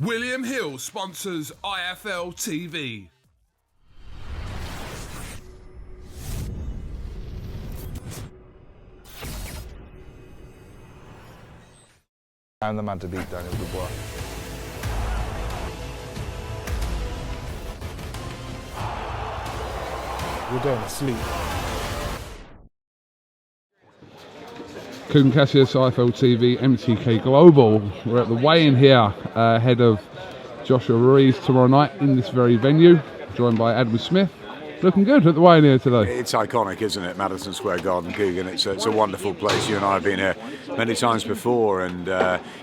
William Hill sponsors IFL TV. I'm the man to beat, Daniel Dubois. You're going to sleep. KUGAN CASSIUS, IFL TV, MTK Global. We're at the weigh-in here ahead of Joshua Ruiz tomorrow night in this very venue, joined by Adam Smith. Looking good at the weigh-in here today. It's iconic, isn't it? Madison Square Garden, KUGAN. It's a wonderful place. You and I have been here many times before, and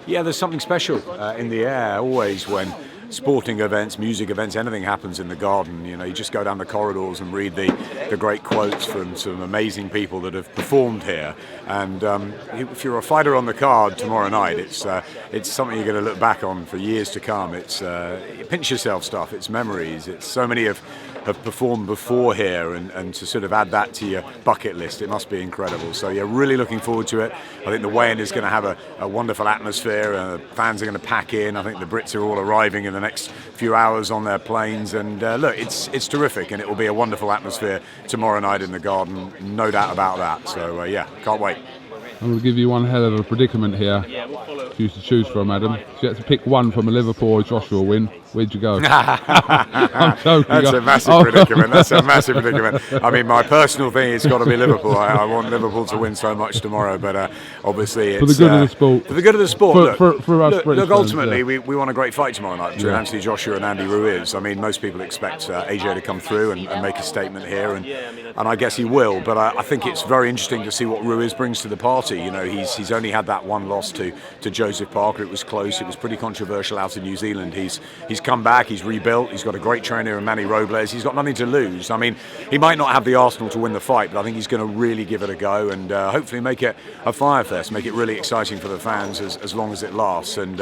yeah, there's something special in the air always when sporting events, music events, anything happens in the garden. You know, you just go down the corridors and read the great quotes from some amazing people that have performed here. And if you're a fighter on the card tomorrow night, it's something you're going to look back on for years to come. It's pinch yourself stuff. It's memories. It's so many have performed before here, and to sort of add that to your bucket list, it must be incredible. So yeah, really looking forward to it. I think the weigh-in is going to have a wonderful atmosphere. Fans are going to pack in. I think the Brits are all arriving in the next few hours on their planes, and look, it's terrific, and it will be a wonderful atmosphere tomorrow night in the Garden, no doubt about that. So yeah, can't wait. I'm going to give you one hell of a predicament here for you to choose from, Adam. If you had to pick one from a Liverpool or Joshua win, where'd you go? That's a massive predicament. That's a massive predicament. I mean, my personal thing has got to be Liverpool. I want Liverpool to win so much tomorrow, but obviously it's... For the good of the sport. For the good of the sport. For us look, ultimately, we want a great fight tomorrow night between Anthony Joshua and Andy Ruiz. I mean, most people expect AJ to come through and make a statement here, and I guess he will, but I think it's very interesting to see what Ruiz brings to the party. You know, he's only had that one loss to Joseph Parker. It was close. It was pretty controversial out in New Zealand. He's come back. He's rebuilt. He's got a great trainer in Manny Robles. He's got nothing to lose. I mean, he might not have the arsenal to win the fight, but I think he's going to really give it a go and hopefully make it a fire fest, make it really exciting for the fans as long as it lasts. And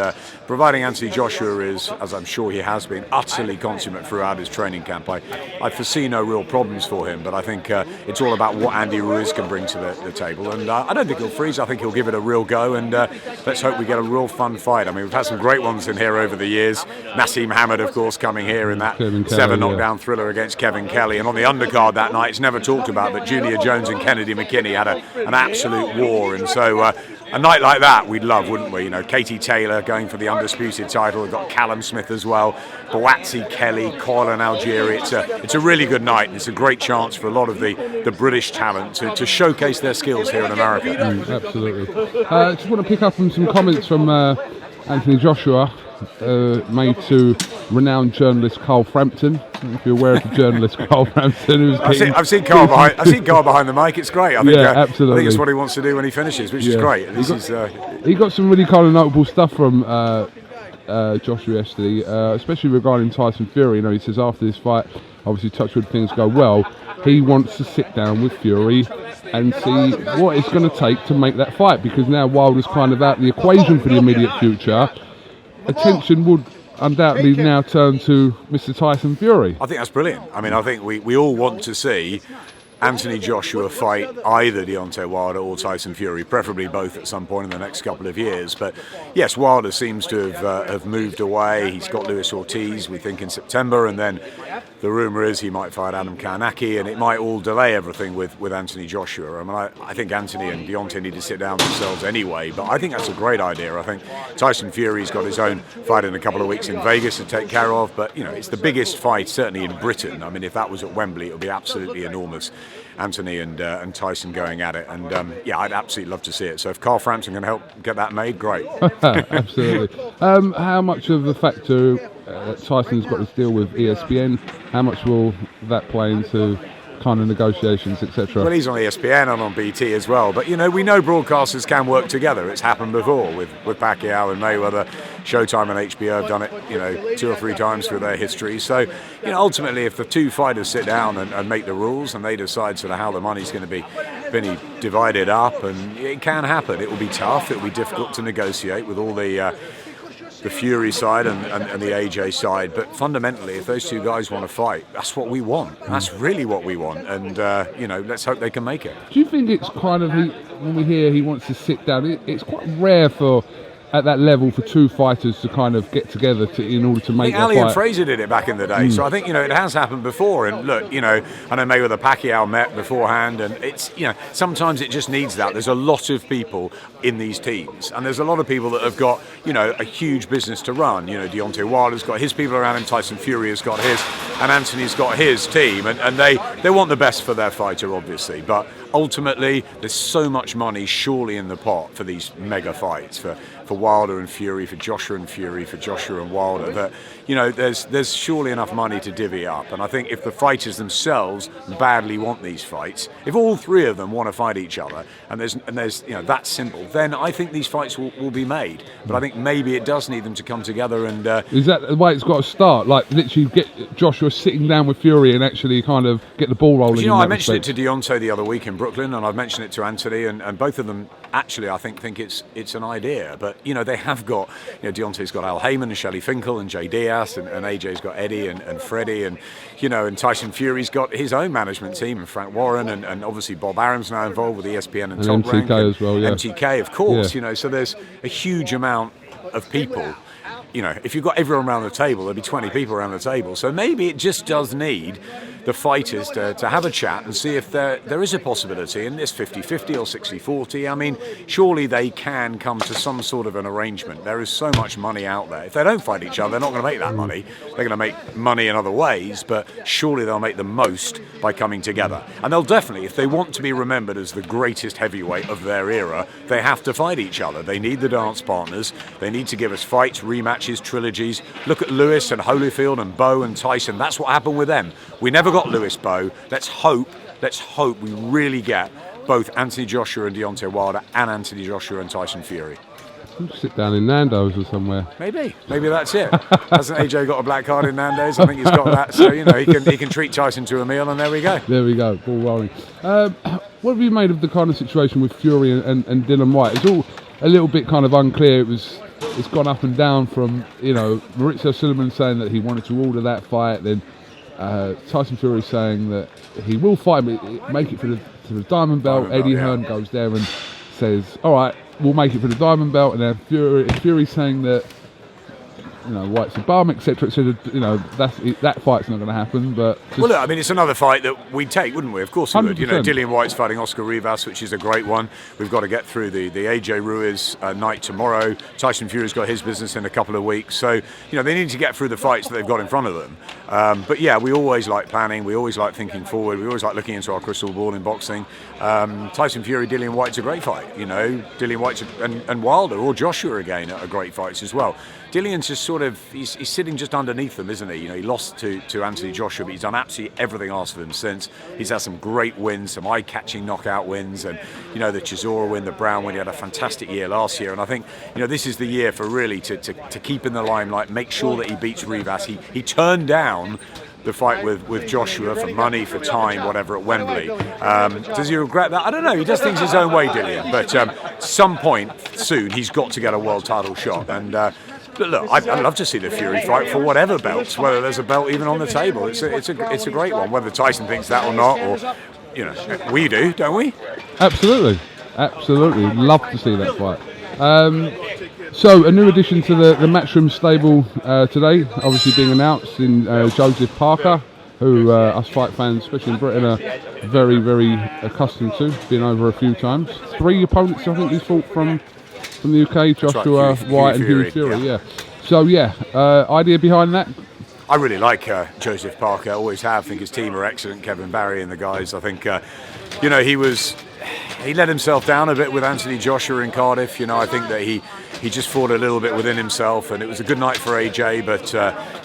providing Anthony Joshua is, as I'm sure he has been, utterly consummate throughout his training camp, I foresee no real problems for him. But I think it's all about what Andy Ruiz can bring to the table. And I don't think he'll freeze. I think he'll give it a real go, and let's hope we get a real fun fight. I mean, we've had some great ones in here over the years. Nassim Hamid, of course, coming here in that 7 knockdown thriller against Kevin Kelly. And on the undercard that night, it's never talked about, but Junior Jones and Kennedy McKinney had an absolute war. And so a night like that we'd love, wouldn't we? You know, Katie Taylor going for the undisputed title. We've got Callum Smith as well, Boatsi Kelly, Coyle and Algieri. It's a really good night, and it's a great chance for a lot of the British talent to showcase their skills here in America. Absolutely. I just want to pick up on some comments from Anthony Joshua made to renowned journalist Carl Frampton. I don't know if you're aware of the journalist Carl Frampton. I've seen Carl behind the mic. It's great. I think, absolutely. I think it's what he wants to do when he finishes, which is great. He got some really kind of notable stuff from Joshua yesterday, especially regarding Tyson Fury. You know, he says after this fight, obviously touchwood things go well, he wants to sit down with Fury and see what it's going to take to make that fight, because now Wilder's kind of out the equation for the immediate future. Attention would undoubtedly now turn to Mr. Tyson Fury. I think that's brilliant. I mean, I think we all want to see Anthony Joshua fight either Deontay Wilder or Tyson Fury, preferably both at some point in the next couple of years. But yes, Wilder seems to have moved away. He's got Luis Ortiz, we think, in September, and then the rumour is he might fight Adam Karnacki, and it might all delay everything with Anthony Joshua. I mean, I think Anthony and Deontay need to sit down themselves anyway, but I think that's a great idea. I think Tyson Fury's got his own fight in a couple of weeks in Vegas to take care of, but you know, it's the biggest fight certainly in Britain. I mean, if that was at Wembley, it would be absolutely enormous. Anthony and Tyson going at it, and yeah, I'd absolutely love to see it. So if Carl Frampton can help get that made, great. Absolutely. How much of the factor Tyson's got this deal with ESPN, how much will that play into kind of negotiations, etc.? Well, he's on ESPN and on BT as well, but you know, we know broadcasters can work together. It's happened before with Pacquiao and Mayweather. Showtime and HBO have done it, you know, 2 or 3 times through their history. So, you know, ultimately, if the two fighters sit down and make the rules and they decide sort of how the money's going to be divided up, and it can happen. It will be tough. It will be difficult to negotiate with all the Fury side and the AJ side, but fundamentally, if those two guys want to fight, that's what we want. That's really what we want, and you know, let's hope they can make it. Do you think it's kind of when we hear he wants to sit down, it's quite rare for at that level for two fighters to kind of get together in order to make I think Ali fight. and Fraser did it back in the day, so I think it has happened before. And look, I know Mayweather Pacquiao met beforehand, and it's sometimes it just needs that. There's a lot of people in these teams, and there's a lot of people that have got a huge business to run. Deontay Wilder's got his people around him, Tyson Fury has got his, and Anthony's got his team, and they want the best for their fighter, obviously. But ultimately, there's so much money surely in the pot for these mega fights, for Wilder and Fury, for Joshua and Fury, for Joshua and Wilder, that there's surely enough money to divvy up. And I think if the fighters themselves badly want these fights, if all three of them want to fight each other, and there's that simple, then I think these fights will be made. But I think maybe it does need them to come together. And is that the way it's got to start? Like literally get Joshua sitting down with Fury and actually kind of get the ball rolling. I mentioned it to Deontay the other week in Brooklyn, and I've mentioned it to Anthony, and both of them actually I think it's an idea. But they have got Deontay's got Al Heyman and Shelley Finkel and Jay Diaz, and AJ's got Eddie and Freddie, and and Tyson Fury's got his own management team, and Frank Warren, and obviously Bob Arum's now involved with ESPN and Top Rank, MTK as well, yeah. MTK, of course. So there's a huge amount of people. If you've got everyone around the table, there'll be 20 people around the table. So maybe it just does need the fighters to have a chat and see if there is a possibility in this 50-50 or 60-40. I mean, surely they can come to some sort of an arrangement. There is so much money out there. If they don't fight each other, they're not going to make that money. They're going to make money in other ways, but surely they'll make the most by coming together. And they'll definitely, if they want to be remembered as the greatest heavyweight of their era, they have to fight each other. They need the dance partners. They need to give us fights, rematches, trilogies. Look at Lewis and Holyfield and Bowe and Tyson. That's what happened with them. We never got Lewis Bowe. Let's hope we really get both Anthony Joshua and Deontay Wilder and Anthony Joshua and Tyson Fury. Sit down in Nando's or somewhere. Maybe that's it. Hasn't AJ got a black card in Nando's? I think he's got that. So he can treat Tyson to a meal, and there we go. There we go. Ball rolling. What have you made of the kind of situation with Fury and Dillian Whyte? It's all a little bit kind of unclear. It's gone up and down from Maurizio Sullivan saying that he wanted to order that fight, then Tyson Fury saying that he will fight, make it to the diamond belt. Eddie Hearn goes there and says, all right, we'll make it for the diamond belt, and then Fury saying that Whyte's a bum, etc. That fight's not going to happen. But well, look, I mean, it's another fight that we'd take, wouldn't we? Of course we would. 100%. Dillian Whyte's fighting Oscar Rivas, which is a great one. We've got to get through the AJ Ruiz night tomorrow. Tyson Fury's got his business in a couple of weeks, so they need to get through the fights that they've got in front of them. But yeah, we always like planning. We always like thinking forward. We always like looking into our crystal ball in boxing. Tyson Fury, Dillian Whyte's a great fight. Dillian Whyte's and Wilder or Joshua again are great fights as well. Dillian's just sort of, he's sitting just underneath them, isn't he? He lost to Anthony Joshua, but he's done absolutely everything asked of him since. He's had some great wins, some eye-catching knockout wins, and the Chisora win, the Brown win. He had a fantastic year last year, and I think this is the year for really to keep in the limelight, make sure that he beats Rivas. He turned down the fight with Joshua for money, for time, whatever, at Wembley. Does he regret that? I don't know. He does things his own way, Dillian. But at some point soon, he's got to get a world title shot. And but look, I'd love to see the Fury fight for whatever belts, whether there's a belt even on the table. It's a great one. Whether Tyson thinks that or not, or we do, don't we? Absolutely. Love to see that fight. So a new addition to the Matchroom stable today, obviously being announced in Joseph Parker, who us fight fans, especially in Britain, are very, very accustomed to. Been over a few times. 3 opponents I think he's fought from the UK, Joshua, right, Whyte and Hughie Fury. Yeah. So idea behind that? I really like Joseph Parker. Always have. I think his team are excellent. Kevin Barry and the guys. I think he let himself down a bit with Anthony Joshua in Cardiff. I think that he just fought a little bit within himself, and it was a good night for AJ, but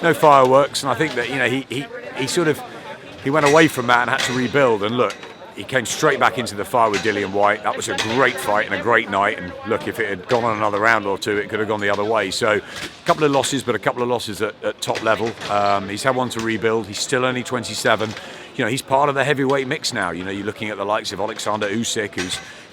no fireworks. And I think that he went away from that and had to rebuild. And look, he came straight back into the fire with Dillian Whyte. That was a great fight and a great night. And look, if it had gone on another round or two, it could have gone the other way. So a couple of losses, but a couple of losses at top level. He's had one to rebuild. He's still only 27. He's part of the heavyweight mix now. You're looking at the likes of Alexander Usyk,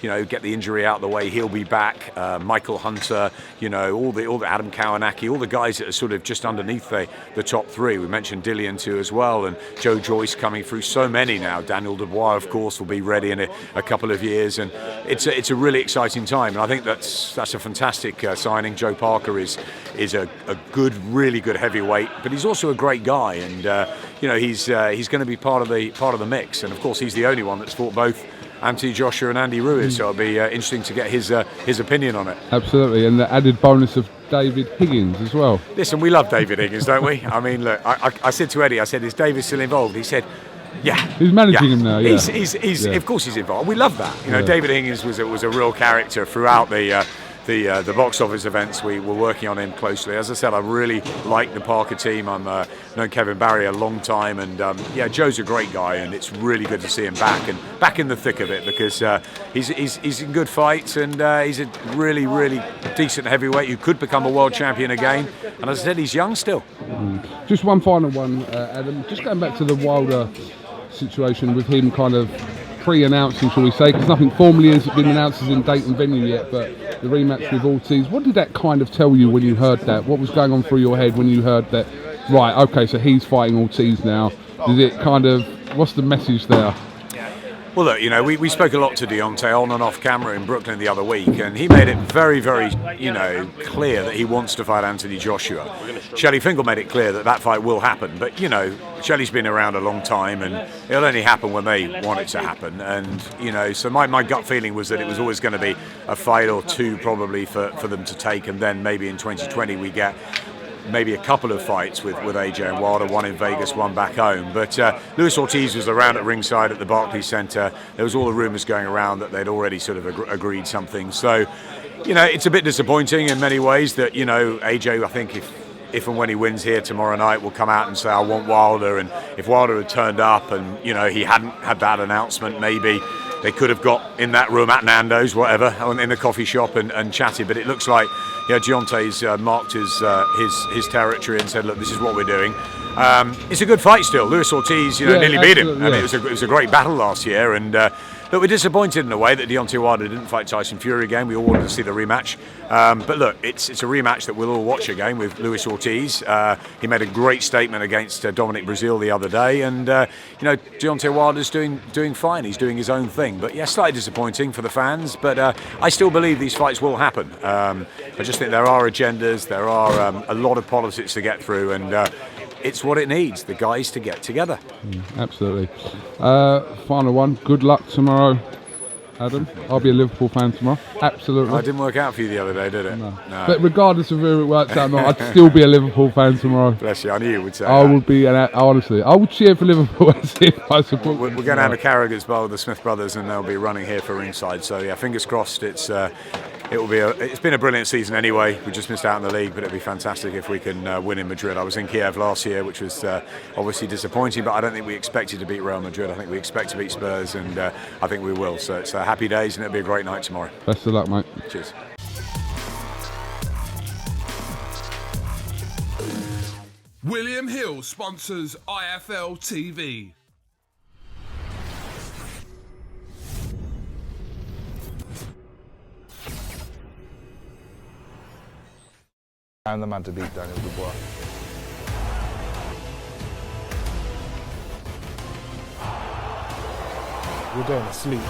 get the injury out of the way. He'll be back. Michael Hunter, all the Adam Kawanaki, all the guys that are sort of just underneath the top three. We mentioned Dillian too as well, and Joe Joyce coming through. So many now. Daniel Dubois, of course, will be ready in a couple of years, and it's a really exciting time. And I think that's a fantastic signing. Joe Parker is a good, really good heavyweight, but he's also a great guy, and he's going to be part of the mix. And of course, he's the only one that's fought both Anthony Joshua and Andy Ruiz, so it'll be interesting to get his opinion on it. Absolutely, and the added bonus of David Higgins as well. Listen, we love David Higgins, don't we? I mean, look, I said to Eddie, I said, is David still involved? He said, yeah. He's managing him now, yeah. He's of course he's involved. We love that. David Higgins was a real character throughout the box office events. We were working on him closely. As I said, I really like the Parker team. I've known Kevin Barry a long time, and Joe's a great guy, and it's really good to see him back in the thick of it, because he's in good fights, and he's a really, really decent heavyweight who could become a world champion again. And as I said, he's young still. Just one final one, Adam. Just going back to the Wilder situation with him kind of pre-announcing, shall we say, because nothing formally has been announced as in date and venue yet, but the rematch with ORTIZ, what did that kind of tell you when you heard that? What was going on through your head when you heard that, right, okay, so he's fighting ORTIZ now? Did it kind of, what's the message there? Well, look, we spoke a lot to Deontay on and off camera in Brooklyn the other week, and he made it very, very, clear that he wants to fight Anthony Joshua. Shelley Finkel made it clear that fight will happen, but, Shelley's been around a long time, and it'll only happen when they want it to happen. And, so my gut feeling was that it was always going to be a fight or two probably for them to take, and then maybe in 2020 we get maybe a couple of fights with AJ and Wilder, one in Vegas, one back home. But Luis Ortiz was around at ringside at the Barclays Center. There was all the rumours going around that they'd already sort of agreed something. So, it's a bit disappointing in many ways that, AJ, I think if and when he wins here tomorrow night, will come out and say, I want Wilder. And if Wilder had turned up and, he hadn't had that announcement, maybe they could have got in that room at Nando's, whatever, in the coffee shop and chatted. But it looks like Deontay's marked his territory and said, look, this is what we're doing. It's a good fight still. Luis Ortiz, nearly beat him. I mean, it was a great battle last year. And look, we're disappointed in a way that Deontay Wilder didn't fight Tyson Fury again. We all wanted to see the rematch. But look, it's a rematch that we'll all watch again with Luis Ortiz. He made a great statement against Dominic Breazeale the other day. And, Deontay Wilder's doing fine. He's doing his own thing. But, slightly disappointing for the fans. But I still believe these fights will happen. I just think there are agendas. There are a lot of politics to get through. And it's what it needs, the guys to get together. Absolutely. Final one. Good luck tomorrow, Adam. I'll be a Liverpool fan tomorrow. Absolutely. It didn't work out for you the other day, did it? No. But regardless of whether it works out or not, I'd still be a Liverpool fan tomorrow. Bless you. I knew you would say I that. would be, honestly, I would cheer for Liverpool if I support. We're going to have a Carragher's Bowl with the Smith brothers, and they'll be running here for ringside. So fingers crossed. It's been a brilliant season anyway. We just missed out in the league, but it'd be fantastic if we can win in Madrid. I was in Kiev last year, which was obviously disappointing, but I don't think we expected to beat Real Madrid. I think we expect to beat Spurs, and I think we will. So it's happy days, and it'll be a great night tomorrow. Best of luck, mate. Cheers. William Hill sponsors IFL TV. I'm the man to beat Daniel Dubois. We're going to sleep.